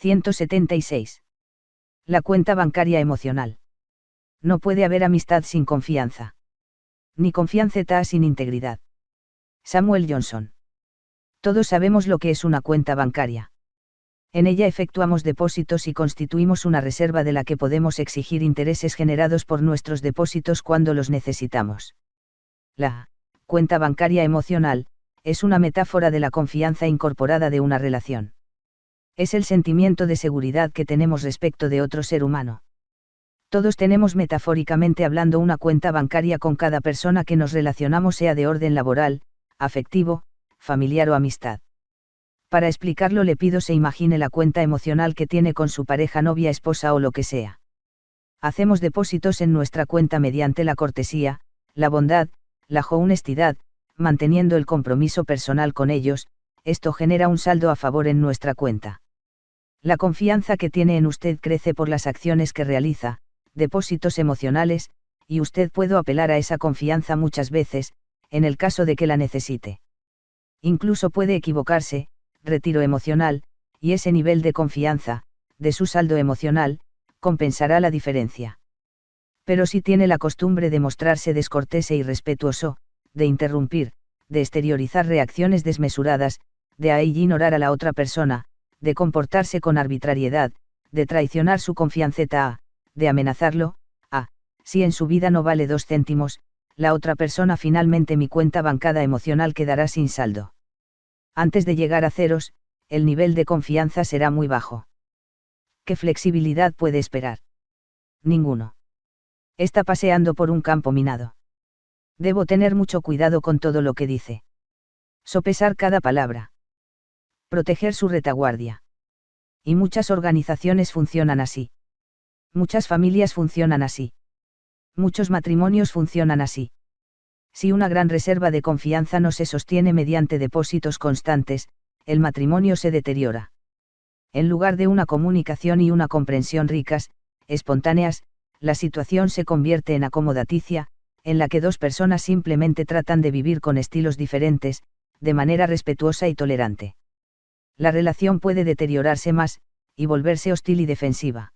176. La cuenta bancaria emocional. No puede haber amistad sin confianza. Ni confianza sin integridad. Samuel Johnson. Todos sabemos lo que es una cuenta bancaria. En ella efectuamos depósitos y constituimos una reserva de la que podemos exigir intereses generados por nuestros depósitos cuando los necesitamos. La cuenta bancaria emocional es una metáfora de la confianza incorporada de una relación. Es el sentimiento de seguridad que tenemos respecto de otro ser humano. Todos tenemos, metafóricamente hablando, una cuenta bancaria con cada persona que nos relacionamos, sea de orden laboral, afectivo, familiar o amistad. Para explicarlo le pido se imagine la cuenta emocional que tiene con su pareja, novia, esposa o lo que sea. Hacemos depósitos en nuestra cuenta mediante la cortesía, la bondad, la honestidad, manteniendo el compromiso personal con ellos. Esto genera un saldo a favor en nuestra cuenta. La confianza que tiene en usted crece por las acciones que realiza, depósitos emocionales, y usted puede apelar a esa confianza muchas veces, en el caso de que la necesite. Incluso puede equivocarse, retiro emocional, y ese nivel de confianza, de su saldo emocional, compensará la diferencia. Pero si tiene la costumbre de mostrarse descortés e irrespetuoso, de interrumpir, de exteriorizar reacciones desmesuradas, de ignorar a la otra persona, de comportarse con arbitrariedad, de traicionar su confianza, de amenazarlo, si en su vida no vale 2 céntimos, la otra persona, finalmente mi cuenta bancaria emocional quedará sin saldo. Antes de llegar a ceros, el nivel de confianza será muy bajo. ¿Qué flexibilidad puede esperar? Ninguno. Está paseando por un campo minado. Debo tener mucho cuidado con todo lo que dice. Sopesar cada palabra. Proteger su retaguardia. Y muchas organizaciones funcionan así. Muchas familias funcionan así. Muchos matrimonios funcionan así. Si una gran reserva de confianza no se sostiene mediante depósitos constantes, el matrimonio se deteriora. En lugar de una comunicación y una comprensión ricas, espontáneas, la situación se convierte en acomodaticia, en la que 2 personas simplemente tratan de vivir con estilos diferentes, de manera respetuosa y tolerante. La relación puede deteriorarse más, y volverse hostil y defensiva.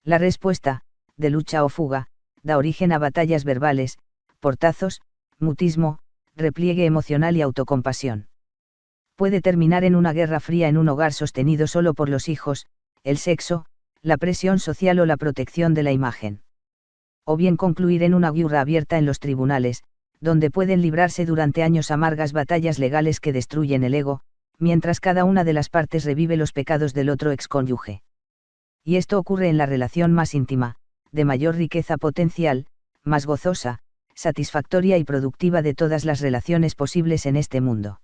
La respuesta, de lucha o fuga, da origen a batallas verbales, portazos, mutismo, repliegue emocional y autocompasión. Puede terminar en una guerra fría en un hogar sostenido solo por los hijos, el sexo, la presión social o la protección de la imagen. O bien concluir en una guerra abierta en los tribunales, donde pueden librarse durante años amargas batallas legales que destruyen el ego, mientras cada una de las partes revive los pecados del otro excónyuge. Y esto ocurre en la relación más íntima, de mayor riqueza potencial, más gozosa, satisfactoria y productiva de todas las relaciones posibles en este mundo.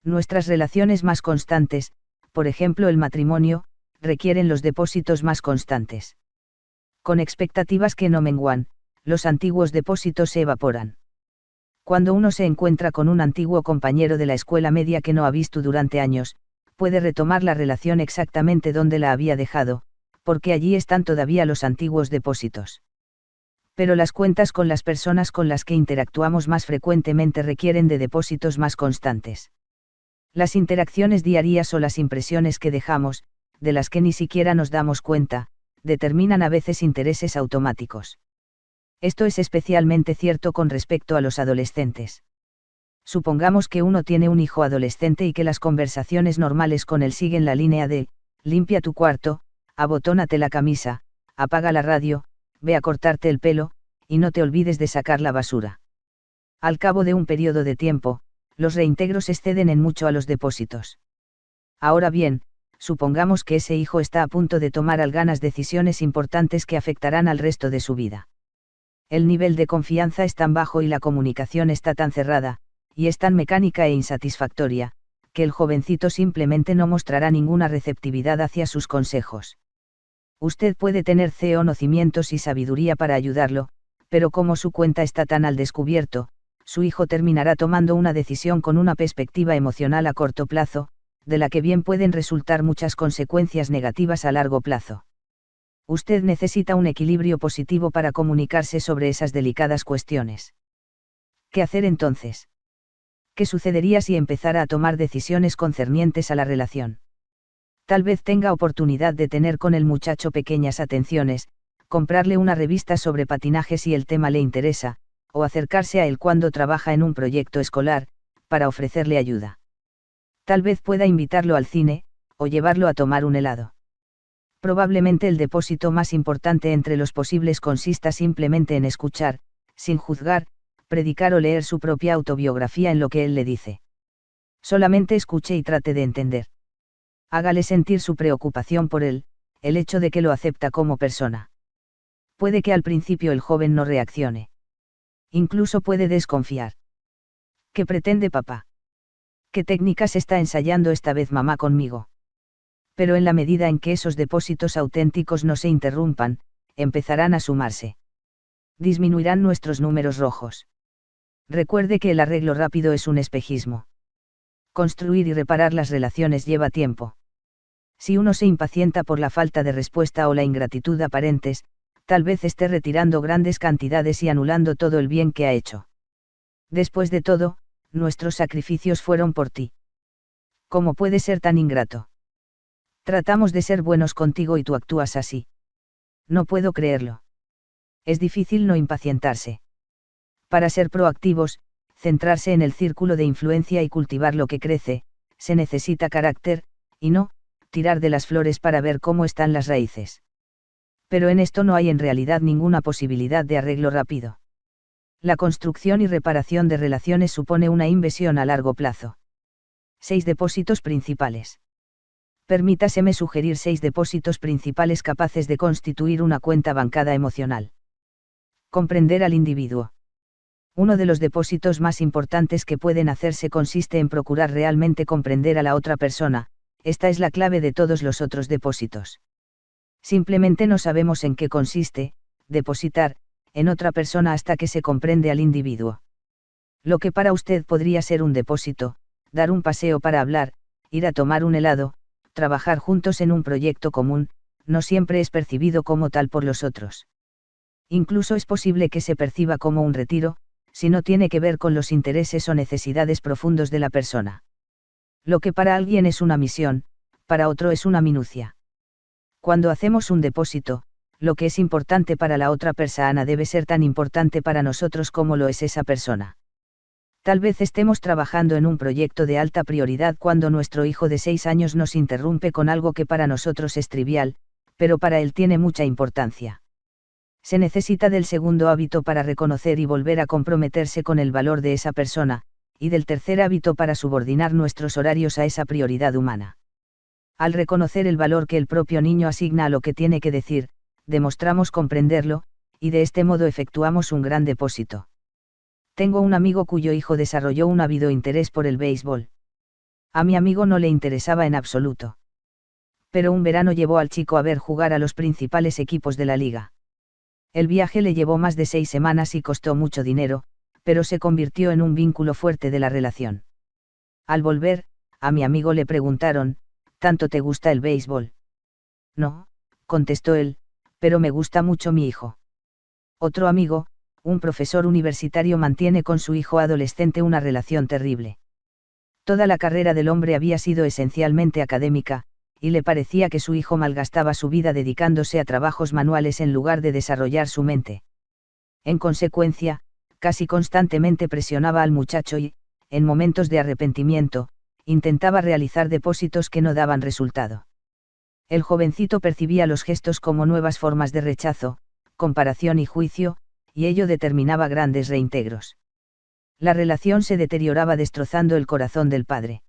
Nuestras relaciones más constantes, por ejemplo el matrimonio, requieren los depósitos más constantes. Con expectativas que no menguan, los antiguos depósitos se evaporan. Cuando uno se encuentra con un antiguo compañero de la escuela media que no ha visto durante años, puede retomar la relación exactamente donde la había dejado, porque allí están todavía los antiguos depósitos. Pero las cuentas con las personas con las que interactuamos más frecuentemente requieren de depósitos más constantes. Las interacciones diarias o las impresiones que dejamos, de las que ni siquiera nos damos cuenta, determinan a veces intereses automáticos. Esto es especialmente cierto con respecto a los adolescentes. Supongamos que uno tiene un hijo adolescente y que las conversaciones normales con él siguen la línea de, limpia tu cuarto, abotónate la camisa, apaga la radio, ve a cortarte el pelo, y no te olvides de sacar la basura. Al cabo de un periodo de tiempo, los reintegros exceden en mucho a los depósitos. Ahora bien, supongamos que ese hijo está a punto de tomar algunas decisiones importantes que afectarán al resto de su vida. El nivel de confianza es tan bajo y la comunicación está tan cerrada, y es tan mecánica e insatisfactoria, que el jovencito simplemente no mostrará ninguna receptividad hacia sus consejos. Usted puede tener conocimientos y sabiduría para ayudarlo, pero como su cuenta está tan al descubierto, su hijo terminará tomando una decisión con una perspectiva emocional a corto plazo, de la que bien pueden resultar muchas consecuencias negativas a largo plazo. Usted necesita un equilibrio positivo para comunicarse sobre esas delicadas cuestiones. ¿Qué hacer entonces? ¿Qué sucedería si empezara a tomar decisiones concernientes a la relación? Tal vez tenga oportunidad de tener con el muchacho pequeñas atenciones, comprarle una revista sobre patinaje si el tema le interesa, o acercarse a él cuando trabaja en un proyecto escolar, para ofrecerle ayuda. Tal vez pueda invitarlo al cine, o llevarlo a tomar un helado. Probablemente el depósito más importante entre los posibles consista simplemente en escuchar, sin juzgar, predicar o leer su propia autobiografía en lo que él le dice. Solamente escuche y trate de entender. Hágale sentir su preocupación por él, el hecho de que lo acepta como persona. Puede que al principio el joven no reaccione. Incluso puede desconfiar. ¿Qué pretende papá? ¿Qué técnicas está ensayando esta vez mamá conmigo? Pero en la medida en que esos depósitos auténticos no se interrumpan, empezarán a sumarse. Disminuirán nuestros números rojos. Recuerde que el arreglo rápido es un espejismo. Construir y reparar las relaciones lleva tiempo. Si uno se impacienta por la falta de respuesta o la ingratitud aparentes, tal vez esté retirando grandes cantidades y anulando todo el bien que ha hecho. Después de todo, nuestros sacrificios fueron por ti. ¿Cómo puede ser tan ingrato? Tratamos de ser buenos contigo y tú actúas así. No puedo creerlo. Es difícil no impacientarse. Para ser proactivos, centrarse en el círculo de influencia y cultivar lo que crece, se necesita carácter, y no, tirar de las flores para ver cómo están las raíces. Pero en esto no hay en realidad ninguna posibilidad de arreglo rápido. La construcción y reparación de relaciones supone una inversión a largo plazo. 6 depósitos principales. Permítaseme sugerir 6 depósitos principales capaces de constituir una cuenta bancada emocional. Comprender al individuo. Uno de los depósitos más importantes que pueden hacerse consiste en procurar realmente comprender a la otra persona. Esta es la clave de todos los otros depósitos. Simplemente no sabemos en qué consiste, depositar, en otra persona hasta que se comprende al individuo. Lo que para usted podría ser un depósito, dar un paseo para hablar, ir a tomar un helado, trabajar juntos en un proyecto común, no siempre es percibido como tal por los otros. Incluso es posible que se perciba como un retiro, si no tiene que ver con los intereses o necesidades profundos de la persona. Lo que para alguien es una misión, para otro es una minucia. Cuando hacemos un depósito, lo que es importante para la otra persona debe ser tan importante para nosotros como lo es esa persona. Tal vez estemos trabajando en un proyecto de alta prioridad cuando nuestro hijo de 6 años nos interrumpe con algo que para nosotros es trivial, pero para él tiene mucha importancia. Se necesita del segundo hábito para reconocer y volver a comprometerse con el valor de esa persona, y del tercer hábito para subordinar nuestros horarios a esa prioridad humana. Al reconocer el valor que el propio niño asigna a lo que tiene que decir, demostramos comprenderlo, y de este modo efectuamos un gran depósito. Tengo un amigo cuyo hijo desarrolló un ávido interés por el béisbol. A mi amigo no le interesaba en absoluto. Pero un verano llevó al chico a ver jugar a los principales equipos de la liga. El viaje le llevó más de 6 semanas y costó mucho dinero, pero se convirtió en un vínculo fuerte de la relación. Al volver, a mi amigo le preguntaron, ¿tanto te gusta el béisbol? No, contestó él, pero me gusta mucho mi hijo. Otro amigo, un profesor universitario, mantiene con su hijo adolescente una relación terrible. Toda la carrera del hombre había sido esencialmente académica, y le parecía que su hijo malgastaba su vida dedicándose a trabajos manuales en lugar de desarrollar su mente. En consecuencia, casi constantemente presionaba al muchacho y, en momentos de arrepentimiento, intentaba realizar depósitos que no daban resultado. El jovencito percibía los gestos como nuevas formas de rechazo, comparación y juicio, y ello determinaba grandes reintegros. La relación se deterioraba destrozando el corazón del padre.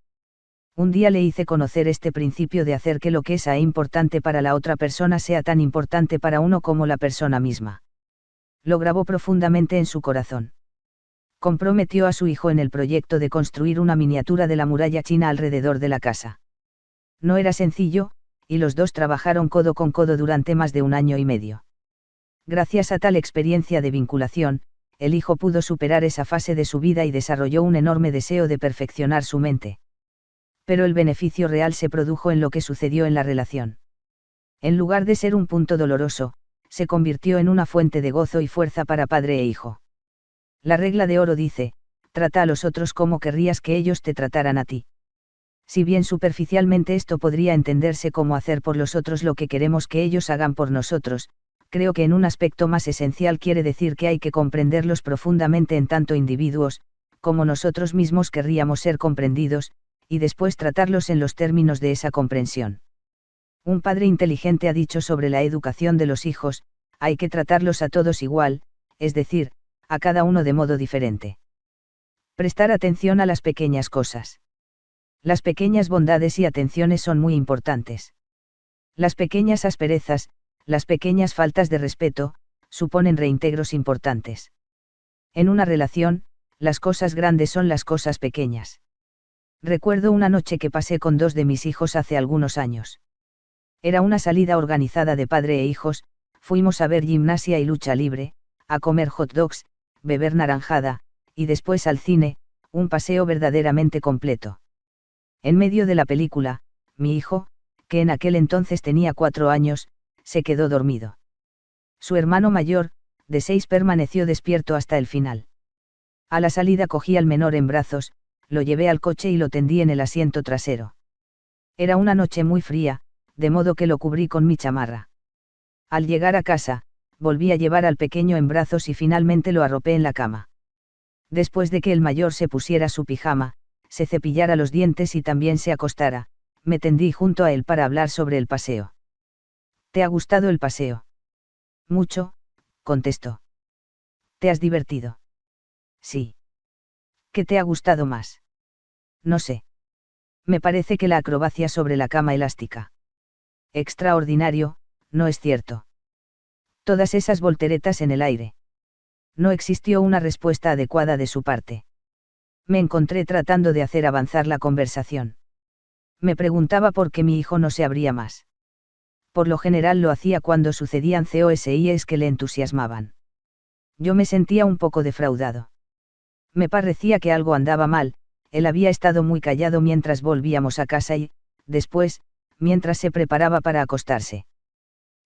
Un día le hice conocer este principio de hacer que lo que es importante para la otra persona sea tan importante para uno como la persona misma. Lo grabó profundamente en su corazón. Comprometió a su hijo en el proyecto de construir una miniatura de la muralla china alrededor de la casa. No era sencillo, y los dos trabajaron codo con codo durante más de 1 año y medio. Gracias a tal experiencia de vinculación, el hijo pudo superar esa fase de su vida y desarrolló un enorme deseo de perfeccionar su mente. Pero el beneficio real se produjo en lo que sucedió en la relación. En lugar de ser un punto doloroso, se convirtió en una fuente de gozo y fuerza para padre e hijo. La regla de oro dice, trata a los otros como querrías que ellos te trataran a ti. Si bien superficialmente esto podría entenderse como hacer por los otros lo que queremos que ellos hagan por nosotros, creo que en un aspecto más esencial quiere decir que hay que comprenderlos profundamente en tanto individuos, como nosotros mismos querríamos ser comprendidos, y después tratarlos en los términos de esa comprensión. Un padre inteligente ha dicho sobre la educación de los hijos, hay que tratarlos a todos igual, es decir, a cada uno de modo diferente. Prestar atención a las pequeñas cosas. Las pequeñas bondades y atenciones son muy importantes. Las pequeñas asperezas, las pequeñas faltas de respeto, suponen reintegros importantes. En una relación, las cosas grandes son las cosas pequeñas. Recuerdo una noche que pasé con 2 de mis hijos hace algunos años. Era una salida organizada de padre e hijos, fuimos a ver gimnasia y lucha libre, a comer hot dogs, beber naranjada, y después al cine, un paseo verdaderamente completo. En medio de la película, mi hijo, que en aquel entonces tenía 4 años, se quedó dormido. Su hermano mayor, de 6, permaneció despierto hasta el final. A la salida cogí al menor en brazos, lo llevé al coche y lo tendí en el asiento trasero. Era una noche muy fría, de modo que lo cubrí con mi chamarra. Al llegar a casa, volví a llevar al pequeño en brazos y finalmente lo arropé en la cama. Después de que el mayor se pusiera su pijama, se cepillara los dientes y también se acostara, me tendí junto a él para hablar sobre el paseo. ¿Te ha gustado el paseo? Mucho, contestó. ¿Te has divertido? Sí. ¿Qué te ha gustado más? No sé. Me parece que la acrobacia sobre la cama elástica. Extraordinario, ¿no es cierto? Todas esas volteretas en el aire. No existió una respuesta adecuada de su parte. Me encontré tratando de hacer avanzar la conversación. Me preguntaba por qué mi hijo no se abría más. Por lo general lo hacía cuando sucedían cosas que le entusiasmaban. Yo me sentía un poco defraudado. Me parecía que algo andaba mal, él había estado muy callado mientras volvíamos a casa y, después, mientras se preparaba para acostarse.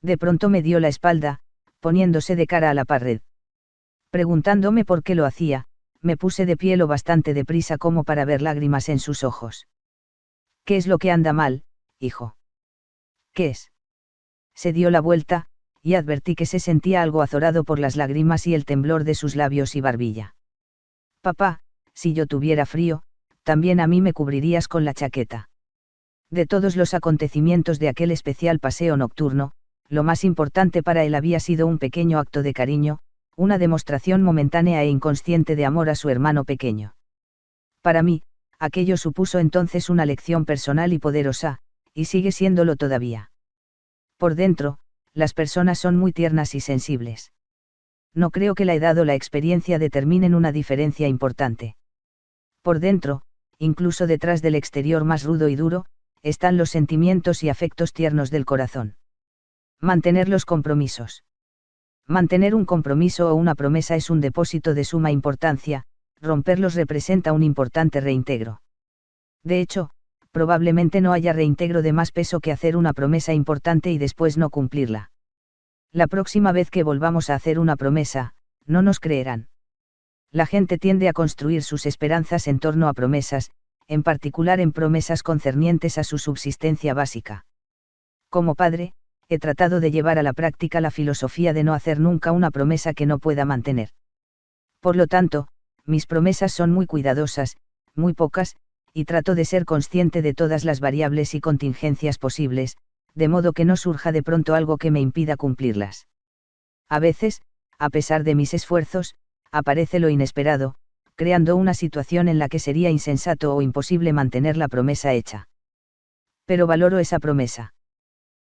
De pronto me dio la espalda, poniéndose de cara a la pared. Preguntándome por qué lo hacía, me puse de pie lo bastante deprisa como para ver lágrimas en sus ojos. ¿Qué es lo que anda mal, hijo? ¿Qué es? Se dio la vuelta, y advertí que se sentía algo azorado por las lágrimas y el temblor de sus labios y barbilla. Papá, si yo tuviera frío, también a mí me cubrirías con la chaqueta. De todos los acontecimientos de aquel especial paseo nocturno, lo más importante para él había sido un pequeño acto de cariño, una demostración momentánea e inconsciente de amor a su hermano pequeño. Para mí, aquello supuso entonces una lección personal y poderosa, y sigue siéndolo todavía. Por dentro, las personas son muy tiernas y sensibles. No creo que la edad o la experiencia determinen una diferencia importante. Por dentro, incluso detrás del exterior más rudo y duro, están los sentimientos y afectos tiernos del corazón. Mantener los compromisos. Mantener un compromiso o una promesa es un depósito de suma importancia, romperlos representa un importante reintegro. De hecho, probablemente no haya reintegro de más peso que hacer una promesa importante y después no cumplirla. La próxima vez que volvamos a hacer una promesa, no nos creerán. La gente tiende a construir sus esperanzas en torno a promesas, en particular en promesas concernientes a su subsistencia básica. Como padre, he tratado de llevar a la práctica la filosofía de no hacer nunca una promesa que no pueda mantener. Por lo tanto, mis promesas son muy cuidadosas, muy pocas, y trato de ser consciente de todas las variables y contingencias posibles, de modo que no surja de pronto algo que me impida cumplirlas. A veces, a pesar de mis esfuerzos, aparece lo inesperado, creando una situación en la que sería insensato o imposible mantener la promesa hecha. Pero valoro esa promesa.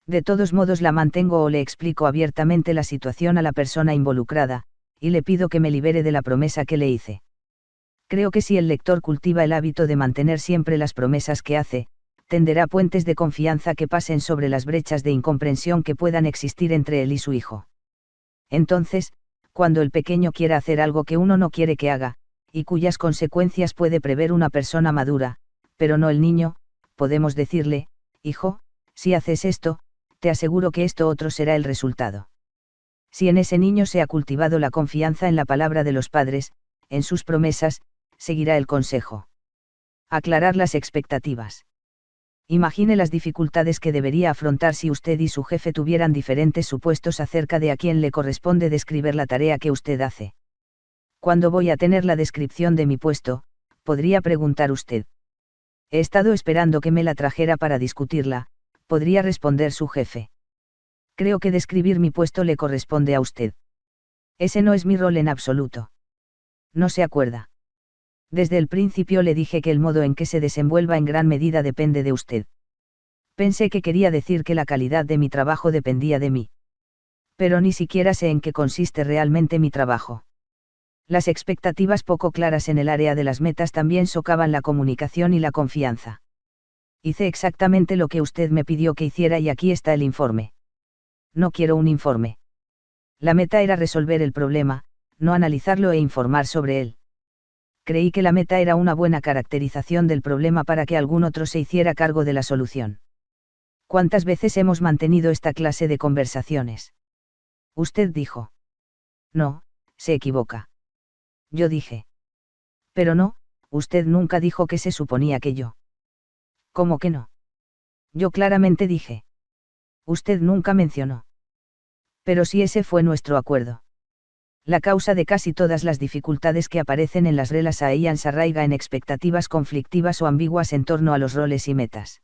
De todos modos la mantengo o le explico abiertamente la situación a la persona involucrada, y le pido que me libere de la promesa que le hice. Creo que si el lector cultiva el hábito de mantener siempre las promesas que hace, tenderá puentes de confianza que pasen sobre las brechas de incomprensión que puedan existir entre él y su hijo. Entonces, cuando el pequeño quiera hacer algo que uno no quiere que haga, y cuyas consecuencias puede prever una persona madura, pero no el niño, podemos decirle, hijo, si haces esto, te aseguro que esto otro será el resultado. Si en ese niño se ha cultivado la confianza en la palabra de los padres, en sus promesas, seguirá el consejo. Aclarar las expectativas. Imagine las dificultades que debería afrontar si usted y su jefe tuvieran diferentes supuestos acerca de a quién le corresponde describir la tarea que usted hace. ¿Cuándo voy a tener la descripción de mi puesto?, podría preguntar usted. He estado esperando que me la trajera para discutirla, podría responder su jefe. Creo que describir mi puesto le corresponde a usted. Ese no es mi rol en absoluto. No se acuerda. Desde el principio le dije que el modo en que se desenvuelva en gran medida depende de usted. Pensé que quería decir que la calidad de mi trabajo dependía de mí. Pero ni siquiera sé en qué consiste realmente mi trabajo. Las expectativas poco claras en el área de las metas también socavan la comunicación y la confianza. Hice exactamente lo que usted me pidió que hiciera y aquí está el informe. No quiero un informe. La meta era resolver el problema, no analizarlo e informar sobre él. Creí que la meta era una buena caracterización del problema para que algún otro se hiciera cargo de la solución. ¿Cuántas veces hemos mantenido esta clase de conversaciones? Usted dijo. No, se equivoca. Yo dije. Pero no, usted nunca dijo que se suponía que yo. ¿Cómo que no? Yo claramente dije. Usted nunca mencionó. Pero si ese fue nuestro acuerdo. La causa de casi todas las dificultades que aparecen en las relaciones se arraiga en expectativas conflictivas o ambiguas en torno a los roles y metas.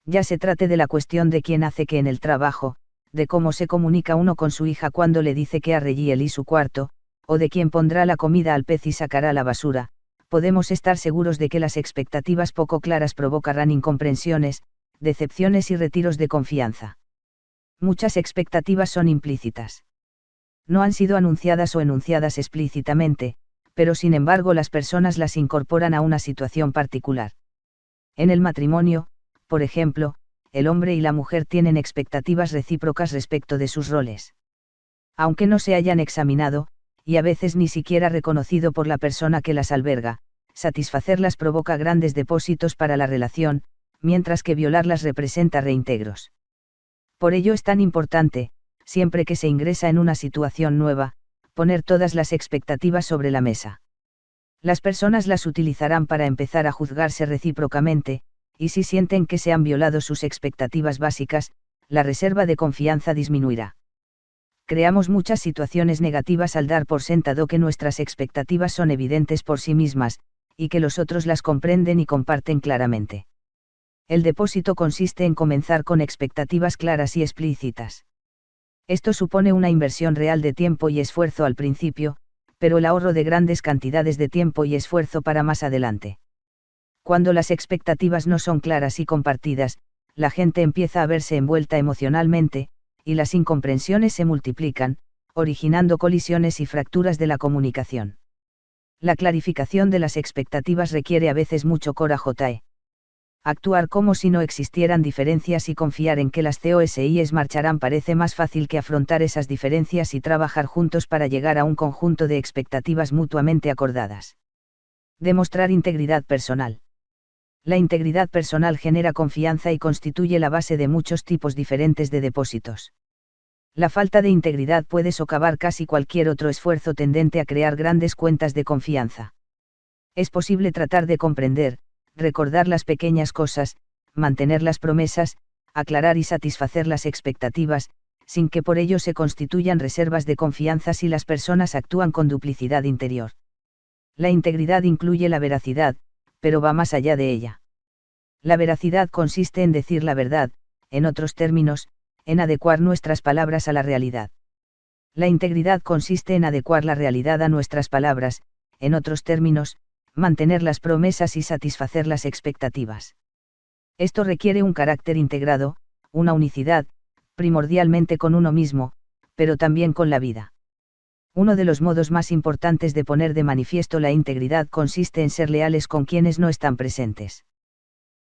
Ya se trate de la cuestión de quién hace qué en el trabajo, de cómo se comunica uno con su hija cuando le dice que arreglé él y su cuarto, o de quién pondrá la comida al pez y sacará la basura, podemos estar seguros de que las expectativas poco claras provocarán incomprensiones, decepciones y retiros de confianza. Muchas expectativas son implícitas. No han sido anunciadas o enunciadas explícitamente, pero sin embargo las personas las incorporan a una situación particular. En el matrimonio, por ejemplo, el hombre y la mujer tienen expectativas recíprocas respecto de sus roles. Aunque no se hayan examinado, y a veces ni siquiera reconocido por la persona que las alberga, satisfacerlas provoca grandes depósitos para la relación, mientras que violarlas representa reintegros. Por ello es tan importante, siempre que se ingresa en una situación nueva, poner todas las expectativas sobre la mesa. Las personas las utilizarán para empezar a juzgarse recíprocamente, y si sienten que se han violado sus expectativas básicas, la reserva de confianza disminuirá. Creamos muchas situaciones negativas al dar por sentado que nuestras expectativas son evidentes por sí mismas, y que los otros las comprenden y comparten claramente. El depósito consiste en comenzar con expectativas claras y explícitas. Esto supone una inversión real de tiempo y esfuerzo al principio, pero el ahorro de grandes cantidades de tiempo y esfuerzo para más adelante. Cuando las expectativas no son claras y compartidas, la gente empieza a verse envuelta emocionalmente, y las incomprensiones se multiplican, originando colisiones y fracturas de la comunicación. La clarificación de las expectativas requiere a veces mucho coraje. Actuar como si no existieran diferencias y confiar en que las cosas marcharán parece más fácil que afrontar esas diferencias y trabajar juntos para llegar a un conjunto de expectativas mutuamente acordadas. Demostrar integridad personal. La integridad personal genera confianza y constituye la base de muchos tipos diferentes de depósitos. La falta de integridad puede socavar casi cualquier otro esfuerzo tendente a crear grandes cuentas de confianza. Es posible tratar de comprender, recordar las pequeñas cosas, mantener las promesas, aclarar y satisfacer las expectativas, sin que por ello se constituyan reservas de confianza si las personas actúan con duplicidad interior. La integridad incluye la veracidad, pero va más allá de ella. La veracidad consiste en decir la verdad, en otros términos, en adecuar nuestras palabras a la realidad. La integridad consiste en adecuar la realidad a nuestras palabras, en otros términos, mantener las promesas y satisfacer las expectativas. Esto requiere un carácter integrado, una unicidad, primordialmente con uno mismo, pero también con la vida. Uno de los modos más importantes de poner de manifiesto la integridad consiste en ser leales con quienes no están presentes.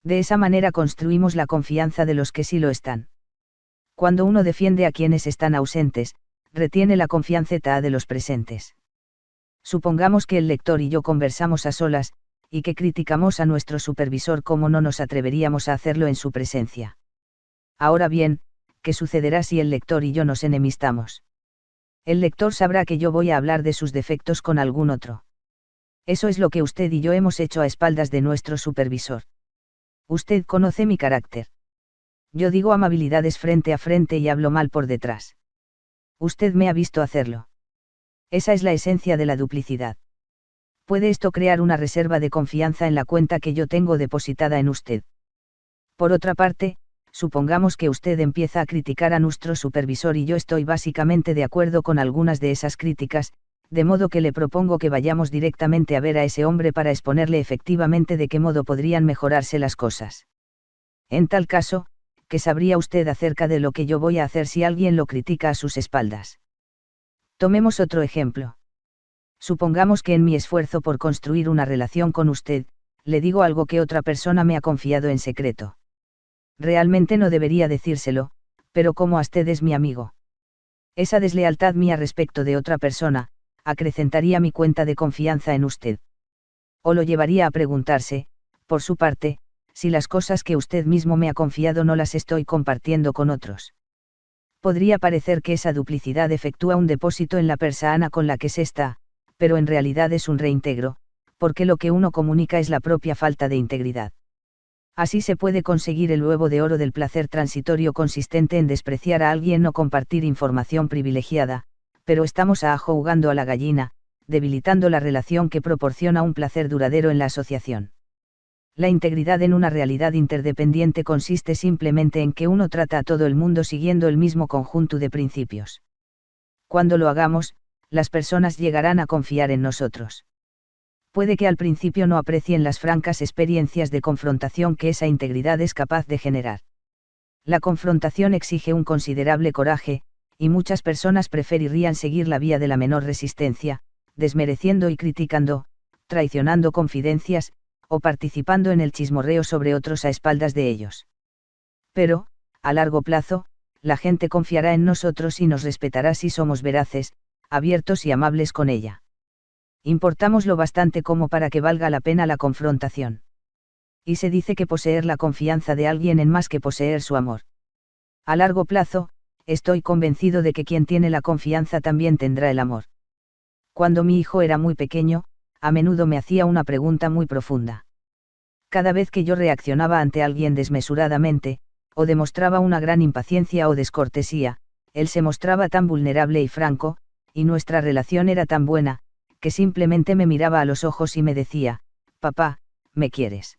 De esa manera construimos la confianza de los que sí lo están. Cuando uno defiende a quienes están ausentes, retiene la confianza de los presentes. Supongamos que el lector y yo conversamos a solas, y que criticamos a nuestro supervisor como no nos atreveríamos a hacerlo en su presencia. Ahora bien, ¿qué sucederá si el lector y yo nos enemistamos? El lector sabrá que yo voy a hablar de sus defectos con algún otro. Eso es lo que usted y yo hemos hecho a espaldas de nuestro supervisor. Usted conoce mi carácter. Yo digo amabilidades frente a frente y hablo mal por detrás. Usted me ha visto hacerlo. Esa es la esencia de la duplicidad. ¿Puede esto crear una reserva de confianza en la cuenta que yo tengo depositada en usted? Por otra parte, supongamos que usted empieza a criticar a nuestro supervisor y yo estoy básicamente de acuerdo con algunas de esas críticas, de modo que le propongo que vayamos directamente a ver a ese hombre para exponerle efectivamente de qué modo podrían mejorarse las cosas. En tal caso, ¿qué sabría usted acerca de lo que yo voy a hacer si alguien lo critica a sus espaldas? Tomemos otro ejemplo. Supongamos que en mi esfuerzo por construir una relación con usted, le digo algo que otra persona me ha confiado en secreto. Realmente no debería decírselo, pero como usted es mi amigo. Esa deslealtad mía respecto de otra persona, acrecentaría mi cuenta de confianza en usted. O lo llevaría a preguntarse, por su parte, si las cosas que usted mismo me ha confiado no las estoy compartiendo con otros. Podría parecer que esa duplicidad efectúa un depósito en la persona con la que se está, pero en realidad es un reintegro, porque lo que uno comunica es la propia falta de integridad. Así se puede conseguir el huevo de oro del placer transitorio consistente en despreciar a alguien o compartir información privilegiada, pero estamos jugando a la gallina, debilitando la relación que proporciona un placer duradero en la asociación. La integridad en una realidad interdependiente consiste simplemente en que uno trata a todo el mundo siguiendo el mismo conjunto de principios. Cuando lo hagamos, las personas llegarán a confiar en nosotros. Puede que al principio no aprecien las francas experiencias de confrontación que esa integridad es capaz de generar. La confrontación exige un considerable coraje, y muchas personas preferirían seguir la vía de la menor resistencia, desmereciendo y criticando, traicionando confidencias, o participando en el chismorreo sobre otros a espaldas de ellos. Pero, a largo plazo, la gente confiará en nosotros y nos respetará si somos veraces, abiertos y amables con ella. Importamos lo bastante como para que valga la pena la confrontación. Y se dice que poseer la confianza de alguien es más que poseer su amor. A largo plazo, estoy convencido de que quien tiene la confianza también tendrá el amor. Cuando mi hijo era muy pequeño, a menudo me hacía una pregunta muy profunda. Cada vez que yo reaccionaba ante alguien desmesuradamente, o demostraba una gran impaciencia o descortesía, él se mostraba tan vulnerable y franco, y nuestra relación era tan buena, que simplemente me miraba a los ojos y me decía, «Papá, ¿me quieres?».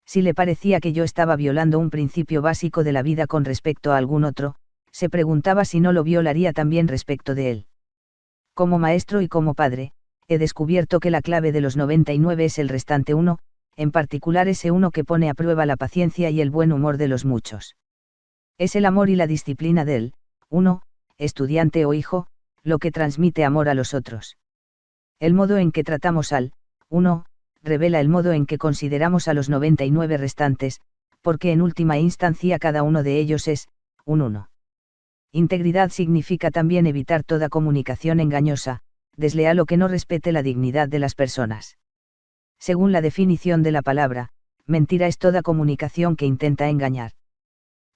Si le parecía que yo estaba violando un principio básico de la vida con respecto a algún otro, se preguntaba si no lo violaría también respecto de él. Como maestro y como padre, he descubierto que la clave de los 99 es el restante uno, en particular ese uno que pone a prueba la paciencia y el buen humor de los muchos. Es el amor y la disciplina del uno, estudiante o hijo, lo que transmite amor a los otros. El modo en que tratamos al uno, revela el modo en que consideramos a los 99 restantes, porque en última instancia cada uno de ellos es un uno. Integridad significa también evitar toda comunicación engañosa, desleal o que no respete la dignidad de las personas. Según la definición de la palabra, mentira es toda comunicación que intenta engañar.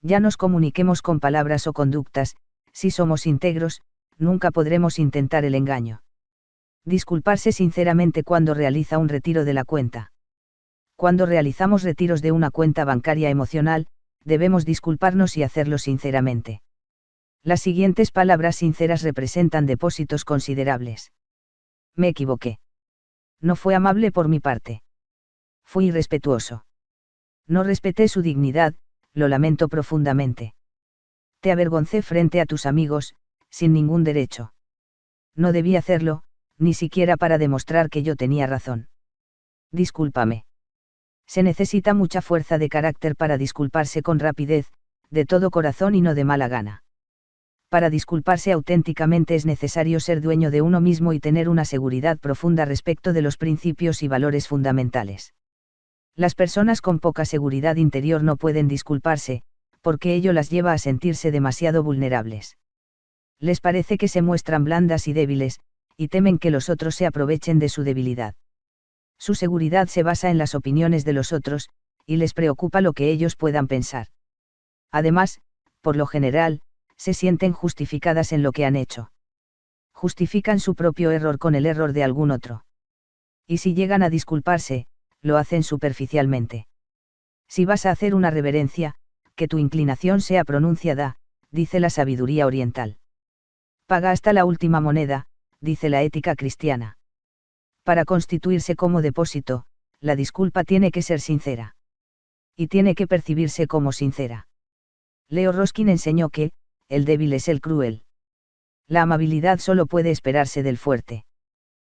Ya nos comuniquemos con palabras o conductas, si somos íntegros, nunca podremos intentar el engaño. Disculparse sinceramente cuando realiza un retiro de la cuenta. Cuando realizamos retiros de una cuenta bancaria emocional, debemos disculparnos y hacerlo sinceramente. Las siguientes palabras sinceras representan depósitos considerables. Me equivoqué. No fue amable por mi parte. Fui irrespetuoso. No respeté su dignidad, lo lamento profundamente. Te avergoncé frente a tus amigos, sin ningún derecho. No debí hacerlo, ni siquiera para demostrar que yo tenía razón. Discúlpame. Se necesita mucha fuerza de carácter para disculparse con rapidez, de todo corazón y no de mala gana. Para disculparse auténticamente es necesario ser dueño de uno mismo y tener una seguridad profunda respecto de los principios y valores fundamentales. Las personas con poca seguridad interior no pueden disculparse, porque ello las lleva a sentirse demasiado vulnerables. Les parece que se muestran blandas y débiles, y temen que los otros se aprovechen de su debilidad. Su seguridad se basa en las opiniones de los otros, y les preocupa lo que ellos puedan pensar. Además, por lo general, se sienten justificadas en lo que han hecho. Justifican su propio error con el error de algún otro. Y si llegan a disculparse, lo hacen superficialmente. Si vas a hacer una reverencia, que tu inclinación sea pronunciada, dice la sabiduría oriental. Paga hasta la última moneda, dice la ética cristiana. Para constituirse como depósito, la disculpa tiene que ser sincera. Y tiene que percibirse como sincera. Leo Ruskin enseñó que, el débil es el cruel. La amabilidad solo puede esperarse del fuerte.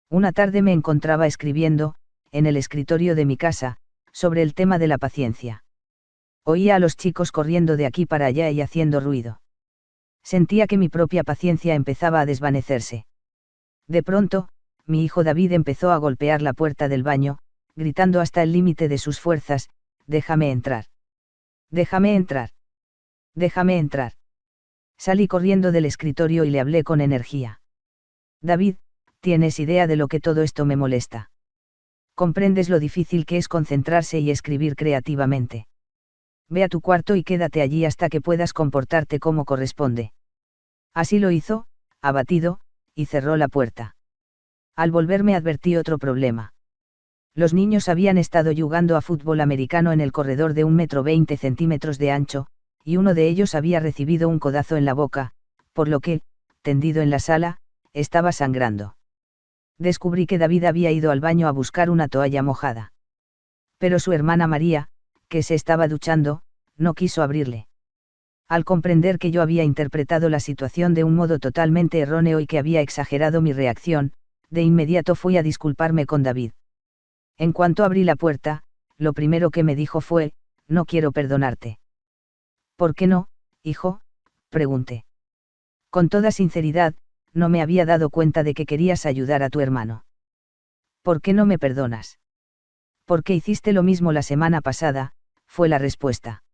Una tarde me encontraba escribiendo, en el escritorio de mi casa, sobre el tema de la paciencia. Oía a los chicos corriendo de aquí para allá y haciendo ruido. Sentía que mi propia paciencia empezaba a desvanecerse. De pronto, mi hijo David empezó a golpear la puerta del baño, gritando hasta el límite de sus fuerzas: «Déjame entrar. Déjame entrar. Déjame entrar». Salí corriendo del escritorio y le hablé con energía. «David, ¿tienes idea de lo que todo esto me molesta? ¿Comprendes lo difícil que es concentrarse y escribir creativamente? Ve a tu cuarto y quédate allí hasta que puedas comportarte como corresponde». Así lo hizo, abatido, y cerró la puerta. Al volverme advertí otro problema. Los niños habían estado jugando a fútbol americano en el corredor de 1,20 m de ancho, y uno de ellos había recibido un codazo en la boca, por lo que, tendido en la sala, estaba sangrando. Descubrí que David había ido al baño a buscar una toalla mojada. Pero su hermana María, que se estaba duchando, no quiso abrirle. Al comprender que yo había interpretado la situación de un modo totalmente erróneo y que había exagerado mi reacción, de inmediato fui a disculparme con David. En cuanto abrí la puerta, lo primero que me dijo fue: «No quiero perdonarte». «¿Por qué no, hijo?», pregunté. Con toda sinceridad, no me había dado cuenta de que querías ayudar a tu hermano. «¿Por qué no me perdonas?». «Porque hiciste lo mismo la semana pasada», fue la respuesta.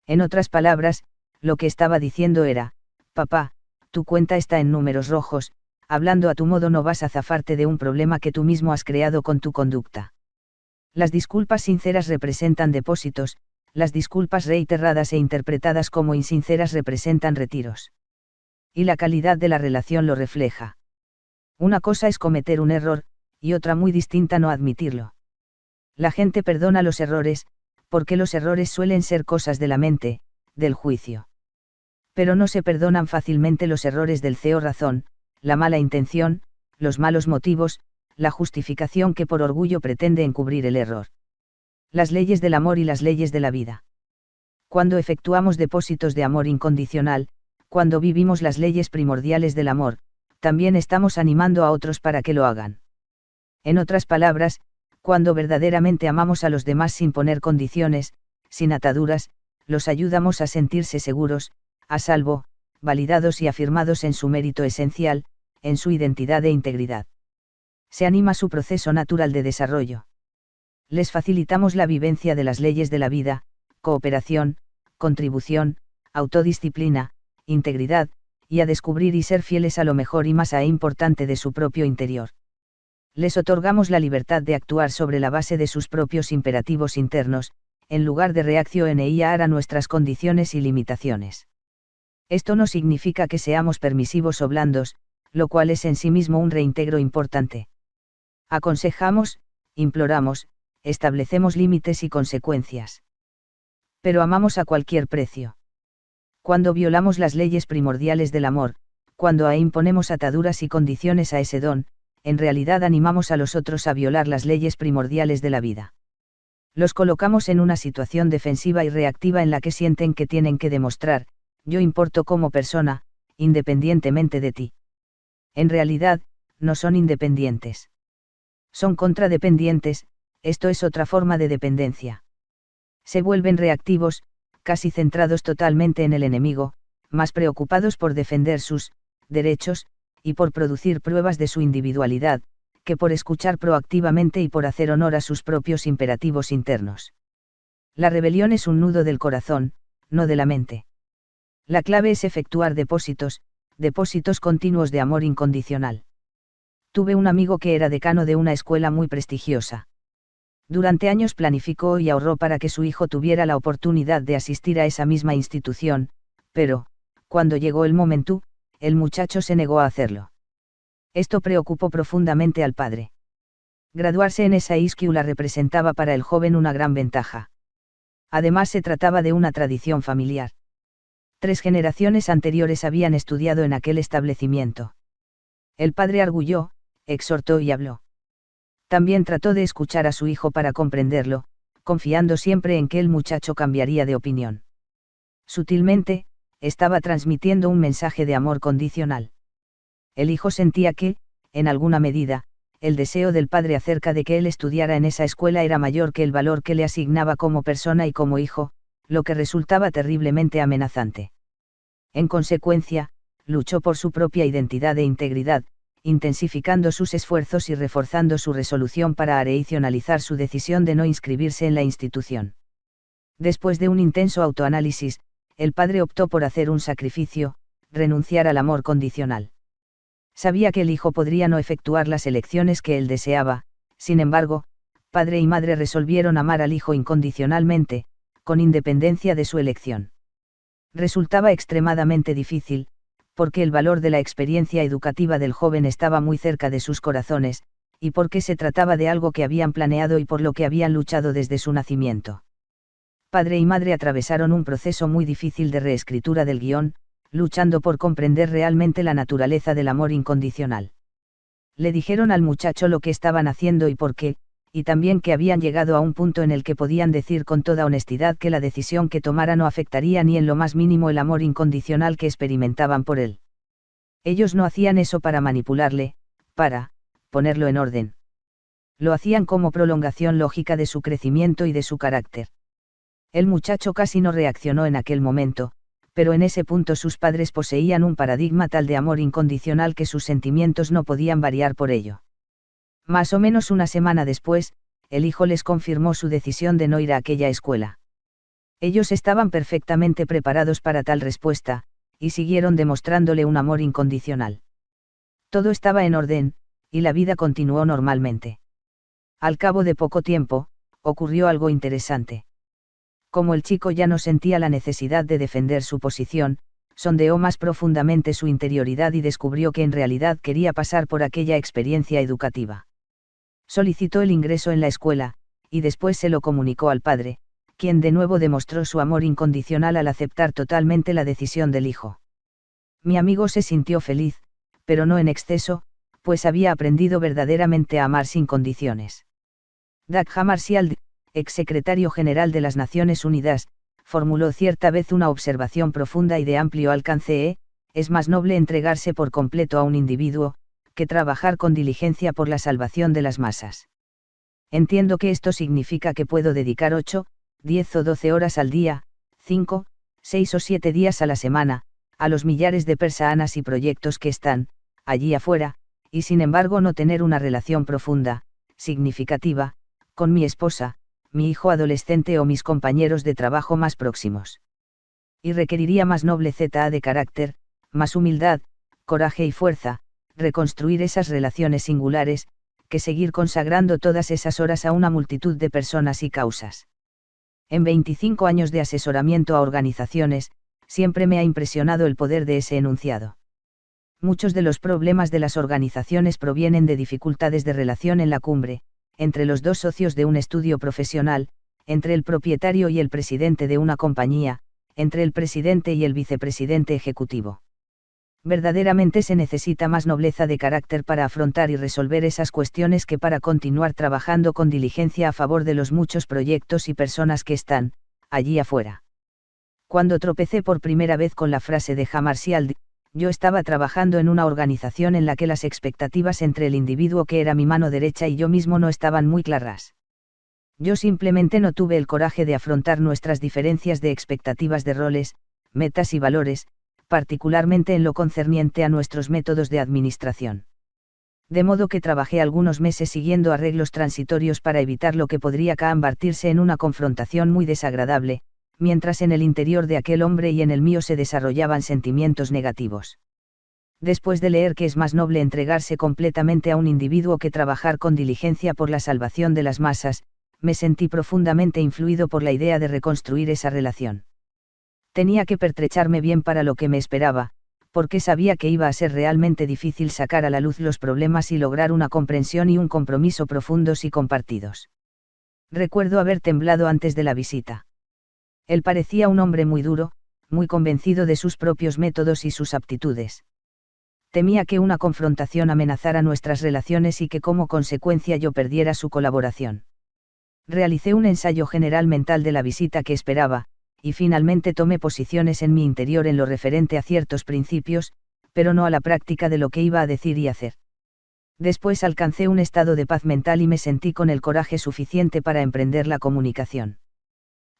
En otras palabras, lo que estaba diciendo era: «Papá, tu cuenta está en números rojos, hablando a tu modo no vas a zafarte de un problema que tú mismo has creado con tu conducta». Las disculpas sinceras representan depósitos, las disculpas reiteradas e interpretadas como insinceras representan retiros. Y la calidad de la relación lo refleja. Una cosa es cometer un error, y otra muy distinta no admitirlo. La gente perdona los errores, porque los errores suelen ser cosas de la mente, del juicio. Pero no se perdonan fácilmente los errores del razón, la mala intención, los malos motivos, la justificación que por orgullo pretende encubrir el error. Las leyes del amor y las leyes de la vida. Cuando efectuamos depósitos de amor incondicional, cuando vivimos las leyes primordiales del amor, también estamos animando a otros para que lo hagan. En otras palabras, cuando verdaderamente amamos a los demás sin poner condiciones, sin ataduras, los ayudamos a sentirse seguros, a salvo, validados y afirmados en su mérito esencial, en su identidad e integridad. Se anima su proceso natural de desarrollo. Les facilitamos la vivencia de las leyes de la vida: cooperación, contribución, autodisciplina, integridad, y a descubrir y ser fieles a lo mejor y más importante de su propio interior. Les otorgamos la libertad de actuar sobre la base de sus propios imperativos internos, en lugar de reaccionar a nuestras condiciones y limitaciones. Esto no significa que seamos permisivos o blandos, lo cual es en sí mismo un reintegro importante. Aconsejamos, imploramos, establecemos límites y consecuencias. Pero amamos a cualquier precio. Cuando violamos las leyes primordiales del amor, cuando imponemos ataduras y condiciones a ese don, en realidad animamos a los otros a violar las leyes primordiales de la vida. Los colocamos en una situación defensiva y reactiva en la que sienten que tienen que demostrar: yo importo como persona, independientemente de ti. En realidad, no son independientes. Son contradependientes, esto es otra forma de dependencia. Se vuelven reactivos, casi centrados totalmente en el enemigo, más preocupados por defender sus derechos, y por producir pruebas de su individualidad, que por escuchar proactivamente y por hacer honor a sus propios imperativos internos. La rebelión es un nudo del corazón, no de la mente. La clave es efectuar depósitos continuos de amor incondicional. Tuve un amigo que era decano de una escuela muy prestigiosa. Durante años planificó y ahorró para que su hijo tuviera la oportunidad de asistir a esa misma institución, pero, cuando llegó el momento, el muchacho se negó a hacerlo. Esto preocupó profundamente al padre. Graduarse en esa escuela representaba para el joven una gran ventaja. Además se trataba de una tradición familiar. 3 generaciones anteriores habían estudiado en aquel establecimiento. El padre arguyó, exhortó y habló. También trató de escuchar a su hijo para comprenderlo, confiando siempre en que el muchacho cambiaría de opinión. Sutilmente, estaba transmitiendo un mensaje de amor condicional. El hijo sentía que, en alguna medida, el deseo del padre acerca de que él estudiara en esa escuela era mayor que el valor que le asignaba como persona y como hijo, lo que resultaba terriblemente amenazante. En consecuencia, luchó por su propia identidad e integridad, intensificando sus esfuerzos y reforzando su resolución para areicionalizar su decisión de no inscribirse en la institución. Después de un intenso autoanálisis, el padre optó por hacer un sacrificio, renunciar al amor condicional. Sabía que el hijo podría no efectuar las elecciones que él deseaba, sin embargo, padre y madre resolvieron amar al hijo incondicionalmente, con independencia de su elección. Resultaba extremadamente difícil, porque el valor de la experiencia educativa del joven estaba muy cerca de sus corazones, y porque se trataba de algo que habían planeado y por lo que habían luchado desde su nacimiento. Padre y madre atravesaron un proceso muy difícil de reescritura del guión, luchando por comprender realmente la naturaleza del amor incondicional. Le dijeron al muchacho lo que estaban haciendo y por qué, y también que habían llegado a un punto en el que podían decir con toda honestidad que la decisión que tomara no afectaría ni en lo más mínimo el amor incondicional que experimentaban por él. Ellos no hacían eso para manipularle, para ponerlo en orden. Lo hacían como prolongación lógica de su crecimiento y de su carácter. El muchacho casi no reaccionó en aquel momento, pero en ese punto sus padres poseían un paradigma tal de amor incondicional que sus sentimientos no podían variar por ello. Más o menos una semana después, el hijo les confirmó su decisión de no ir a aquella escuela. Ellos estaban perfectamente preparados para tal respuesta, y siguieron demostrándole un amor incondicional. Todo estaba en orden, y la vida continuó normalmente. Al cabo de poco tiempo, ocurrió algo interesante. Como el chico ya no sentía la necesidad de defender su posición, sondeó más profundamente su interioridad y descubrió que en realidad quería pasar por aquella experiencia educativa. Solicitó el ingreso en la escuela, y después se lo comunicó al padre, quien de nuevo demostró su amor incondicional al aceptar totalmente la decisión del hijo. Mi amigo se sintió feliz, pero no en exceso, pues había aprendido verdaderamente a amar sin condiciones. Dag Hammarskjöld, exsecretario general de las Naciones Unidas, formuló cierta vez una observación profunda y de amplio alcance: es más noble entregarse por completo a un individuo, que trabajar con diligencia por la salvación de las masas. Entiendo que esto significa que puedo dedicar 8, 10 o 12 horas al día, 5, 6 o 7 días a la semana, a los millares de personas y proyectos que están, allí afuera, y sin embargo no tener una relación profunda, significativa, con mi esposa, mi hijo adolescente o mis compañeros de trabajo más próximos. Y requeriría más noble zeta de carácter, más humildad, coraje y fuerza, reconstruir esas relaciones singulares, que seguir consagrando todas esas horas a una multitud de personas y causas. En 25 años de asesoramiento a organizaciones, siempre me ha impresionado el poder de ese enunciado. Muchos de los problemas de las organizaciones provienen de dificultades de relación en la cumbre, entre los dos socios de un estudio profesional, entre el propietario y el presidente de una compañía, entre el presidente y el vicepresidente ejecutivo. Verdaderamente se necesita más nobleza de carácter para afrontar y resolver esas cuestiones que para continuar trabajando con diligencia a favor de los muchos proyectos y personas que están, allí afuera. Cuando tropecé por primera vez con la frase de Hammarskjöld, yo estaba trabajando en una organización en la que las expectativas entre el individuo que era mi mano derecha y yo mismo no estaban muy claras. Yo simplemente no tuve el coraje de afrontar nuestras diferencias de expectativas de roles, metas y valores, particularmente en lo concerniente a nuestros métodos de administración. De modo que trabajé algunos meses siguiendo arreglos transitorios para evitar lo que podría convertirse en una confrontación muy desagradable, mientras en el interior de aquel hombre y en el mío se desarrollaban sentimientos negativos. Después de leer que es más noble entregarse completamente a un individuo que trabajar con diligencia por la salvación de las masas, me sentí profundamente influido por la idea de reconstruir esa relación. Tenía que pertrecharme bien para lo que me esperaba, porque sabía que iba a ser realmente difícil sacar a la luz los problemas y lograr una comprensión y un compromiso profundos y compartidos. Recuerdo haber temblado antes de la visita. Él parecía un hombre muy duro, muy convencido de sus propios métodos y sus aptitudes. Temía que una confrontación amenazara nuestras relaciones y que como consecuencia yo perdiera su colaboración. Realicé un ensayo general mental de la visita que esperaba, y finalmente tomé posiciones en mi interior en lo referente a ciertos principios, pero no a la práctica de lo que iba a decir y hacer. Después alcancé un estado de paz mental y me sentí con el coraje suficiente para emprender la comunicación.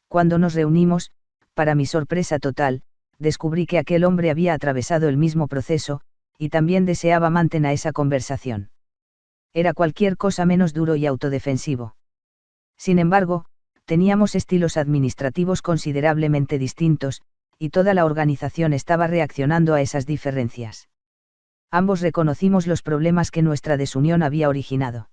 Cuando nos reunimos, para mi sorpresa total, descubrí que aquel hombre había atravesado el mismo proceso, y también deseaba mantener esa conversación. Era cualquier cosa menos duro y autodefensivo. Sin embargo, teníamos estilos administrativos considerablemente distintos, y toda la organización estaba reaccionando a esas diferencias. Ambos reconocimos los problemas que nuestra desunión había originado.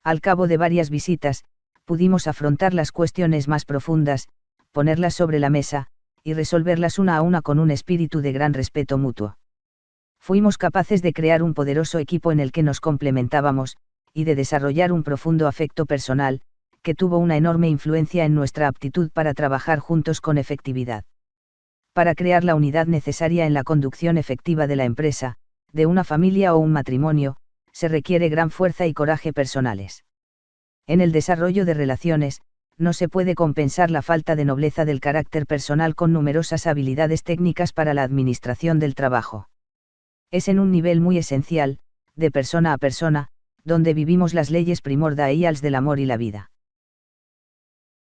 Al cabo de varias visitas, pudimos afrontar las cuestiones más profundas, ponerlas sobre la mesa, y resolverlas una a una con un espíritu de gran respeto mutuo. Fuimos capaces de crear un poderoso equipo en el que nos complementábamos, y de desarrollar un profundo afecto personal, que tuvo una enorme influencia en nuestra aptitud para trabajar juntos con efectividad. Para crear la unidad necesaria en la conducción efectiva de la empresa, de una familia o un matrimonio, se requiere gran fuerza y coraje personales. En el desarrollo de relaciones, no se puede compensar la falta de nobleza del carácter personal con numerosas habilidades técnicas para la administración del trabajo. Es en un nivel muy esencial, de persona a persona, donde vivimos las leyes primordiales del amor y la vida.